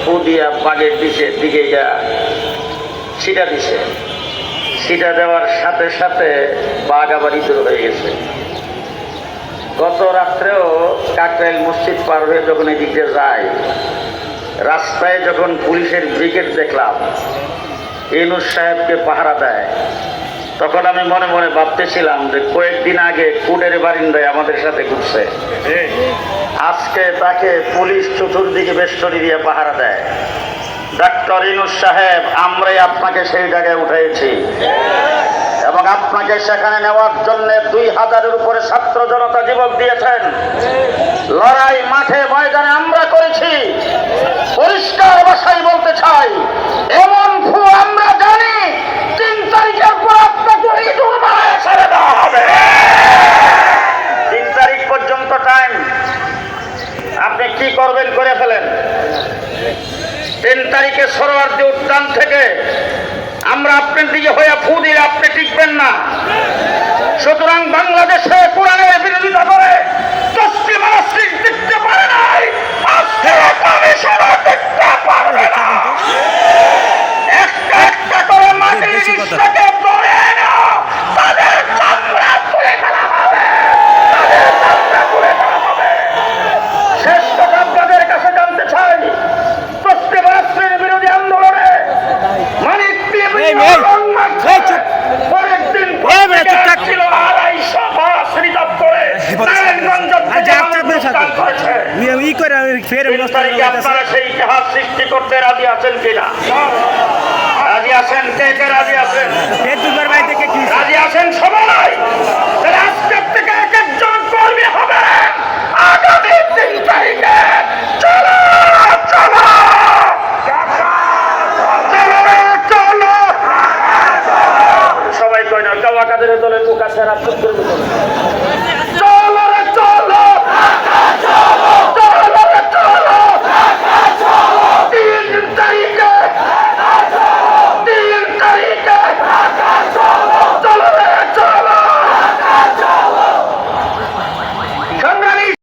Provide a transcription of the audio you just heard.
ফু দিয়া বাঘের দিকে ছিটা দিছে। ছিটা দেওয়ার সাথে সাথে বাঘ আবার ইতর হয়ে গেছে। গত রাত্রেও কাকরাইল মসজিদ পার হয়ে যখন এই দিকে যায়, রাস্তায় যখন পুলিশের ব্রিগেড দেখলাম ইউনূস সাহেবকে পাহারা দেয়, তখন আমি মনে মনে ভাবতেছিলাম যে কয়েকদিন আগে কুডের বারিন্দায় আমাদের সাথে ঘুরছে, আজকে তাকে পুলিশ চতুর্দিকে বেষ্টনী দিয়ে পাহারা দেয়। ডক্টর ইউনূস সাহেব, আমরাই আপনাকে সেই জায়গায় উঠাইছি এবং আপনাকে সেখানে নেওয়ার জন্য 2000-এর উপরে ছাত্র জনতা জীবন দিয়েছেন। লড়াই মাঠে ময়দানে আমরা করেছি। পরিষ্কার ভাষায় বলতে চাই, এমন ফু আমরা জানি 3 তারিখের পর আপনাকে ইঁদুর মারায় ছেড়ে দেওয়া হবে। 3 তারিখ পর্যন্ত টাইম, আপনি কি করবেন করে ফেলেন। 3 তারিখে সরোয়ার্দী উদ্যান থেকে আমরা আপনার দিকে হয়ে ফু দিলে আপনি টিকবেন না। সুতরাং বাংলাদেশে কোরআনের বিরোধিতা করে তসলিম আলাস্তিক টিকতে পারে নাই, আজকে কমিশনও টিকতে পারবে না। একটা একটা করে মাটির নিচটাকে ধরে নাও, তাদের চামড়া তুলে ফেলা হবে, তাদের চামড়া তুলে ফেলা হবে। শেষ কথা আপনাদের কাছে জানতে চাই, তসলিম আলাস্তিক বিরোধী আন্দোলনে মানিক আপনারা সেই ইতিহাস সৃষ্টি করতে রাজি আছেন কিনা? রাজি আছেন? কে কে রাজি আছেন? রাজি আছেন সবাই? আজকের থেকে এক একজন কর্মী হবে আগামী 3 তারিখে। চলো চলো সবাই কয় না, কাওয়া কাদের দলের মুখ আছে আর আপনার